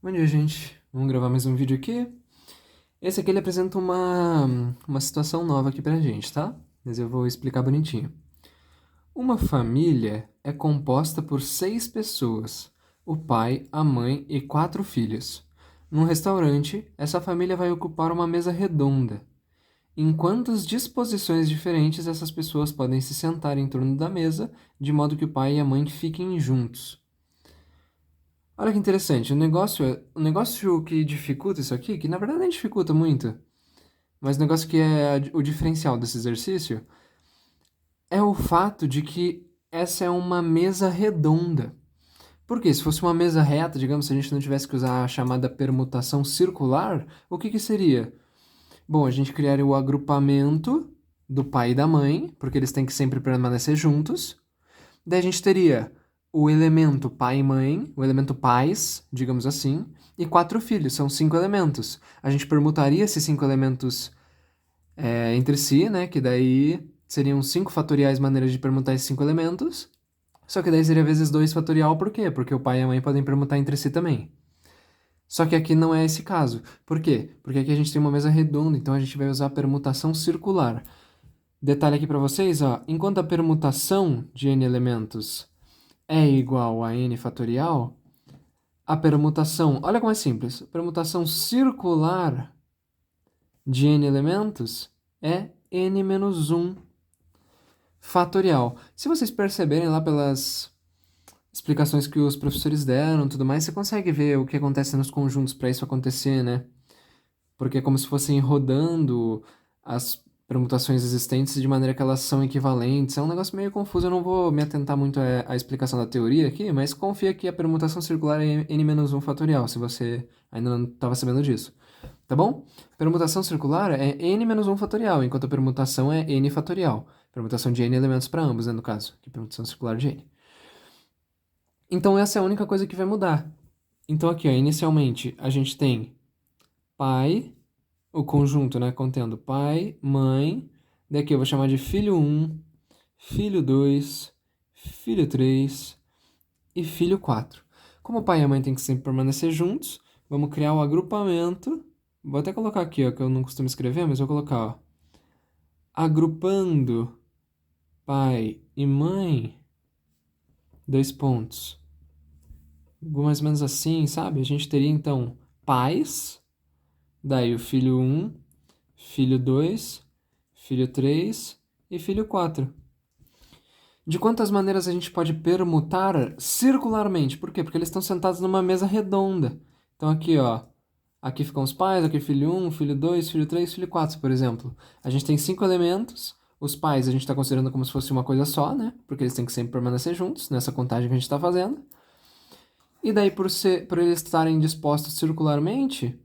Bom dia, gente. Vamos gravar mais um vídeo aqui. Esse aqui ele apresenta uma situação nova aqui pra gente, tá? Mas eu vou explicar bonitinho. Uma família é composta por 6 pessoas: o pai, a mãe e 4 filhos. Num restaurante, essa família vai ocupar uma mesa redonda. Em quantas disposições diferentes essas pessoas podem se sentar em torno da mesa, de modo que o pai e a mãe fiquem juntos? Olha que interessante, o negócio que dificulta isso aqui, que na verdade nem dificulta muito, mas o negócio que é o diferencial desse exercício é o fato de que essa é uma mesa redonda. Por quê? Se fosse uma mesa reta, digamos, se a gente não tivesse que usar a chamada permutação circular, o que que seria? Bom, a gente criaria o agrupamento do pai e da mãe, porque eles têm que sempre permanecer juntos. Daí a gente teria o elemento pai e mãe, o elemento pais, digamos assim, e 4 filhos, são 5 elementos. A gente permutaria esses 5 elementos entre si, né? Que daí seriam 5 fatoriais maneiras de permutar esses 5 elementos. Só que daí seria vezes 2 fatorial, por quê? Porque o pai e a mãe podem permutar entre si também. Só que aqui não é esse caso. Por quê? Porque aqui a gente tem uma mesa redonda, então a gente vai usar a permutação circular. Detalhe aqui para vocês, ó, enquanto a permutação de n elementos é igual a n fatorial, a permutação, olha como é simples, a permutação circular de n elementos é n menos 1 fatorial. Se vocês perceberem lá pelas explicações que os professores deram e tudo mais, você consegue ver o que acontece nos conjuntos para isso acontecer, né? Porque é como se fossem rodando as permutações existentes de maneira que elas são equivalentes. É um negócio meio confuso, eu não vou me atentar muito à explicação da teoria aqui, mas confia que a permutação circular é n-1 fatorial, se você ainda não estava sabendo disso. Tá bom? Permutação circular é n-1 fatorial, enquanto a permutação é n fatorial. Permutação de n elementos para ambos, né, no caso, que é permutação circular de n. Então essa é a única coisa que vai mudar. Então aqui, ó, inicialmente, a gente tem pai, o conjunto, né, contendo pai, mãe, daqui eu vou chamar de filho 1, filho 2, filho 3 e filho 4. Como o pai e a mãe têm que sempre permanecer juntos, vamos criar o agrupamento. Vou até colocar aqui, ó, que eu não costumo escrever, mas vou colocar, ó, agrupando pai e mãe, 2 pontos. Mais ou menos assim, sabe? A gente teria então pais, daí o filho 1, filho 2, filho 3 e filho 4. De quantas maneiras a gente pode permutar circularmente? Por quê? Porque eles estão sentados numa mesa redonda. Então aqui, ó, aqui ficam os pais, aqui filho 1, filho 2, filho 3, filho 4, por exemplo. A gente tem 5 elementos. Os pais a gente está considerando como se fosse uma coisa só, né? Porque eles têm que sempre permanecer juntos nessa contagem que a gente está fazendo. E daí, por eles estarem dispostos circularmente,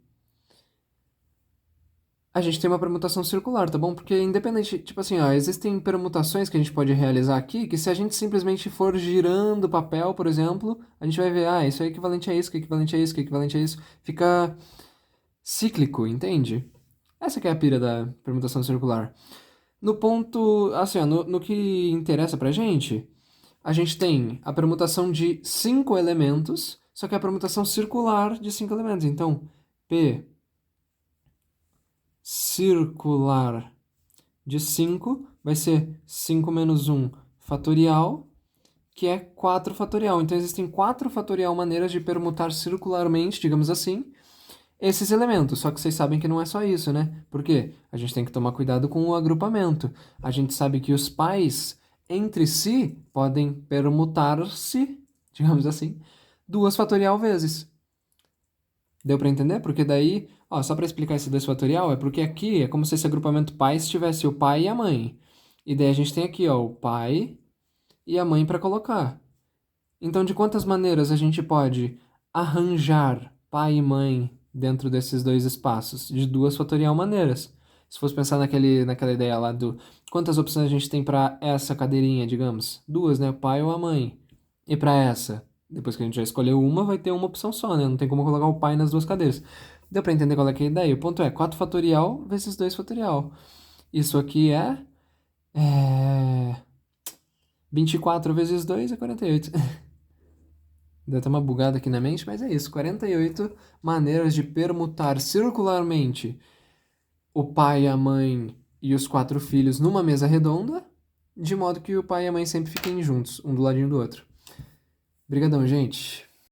a gente tem uma permutação circular, tá bom? Porque independente, tipo assim, ó, existem permutações que a gente pode realizar aqui que se a gente simplesmente for girando o papel, por exemplo, a gente vai ver, ah, isso é equivalente a isso, que é equivalente a isso, que é equivalente a isso. Fica cíclico, entende? Essa que é a pira da permutação circular. No ponto, assim, ó, no que interessa pra gente, a gente tem a permutação de 5 elementos, só que é a permutação circular de 5 elementos. Então, P circular de 5 vai ser 5 menos 1 fatorial, que é 4 fatorial. Então, existem 4 fatorial maneiras de permutar circularmente, digamos assim, esses elementos. Só que vocês sabem que não é só isso, né? Por quê? A gente tem que tomar cuidado com o agrupamento. A gente sabe que os pais, entre si, podem permutar-se, digamos assim, 2 fatorial vezes. Deu para entender? Porque daí, ó, só para explicar esse 2 fatorial, é porque aqui é como se esse agrupamento pais tivesse o pai e a mãe. E daí a gente tem aqui, ó, o pai e a mãe para colocar. Então, de quantas maneiras a gente pode arranjar pai e mãe dentro desses 2 espaços? De 2 fatorial maneiras. Se fosse pensar naquela ideia lá do quantas opções a gente tem para essa cadeirinha, digamos? 2, né? O pai ou a mãe. E para essa? Depois que a gente já escolheu uma, vai ter uma opção só, né? Não tem como colocar o pai nas 2 cadeiras. Deu para entender qual é que é a ideia? O ponto é 4 fatorial vezes 2 fatorial. Isso aqui é 24 vezes 2 é 48. Deu até uma bugada aqui na mente, mas é isso. 48 maneiras de permutar circularmente o pai, a mãe e os 4 filhos numa mesa redonda, de modo que o pai e a mãe sempre fiquem juntos, um do ladinho do outro. Obrigadão, gente.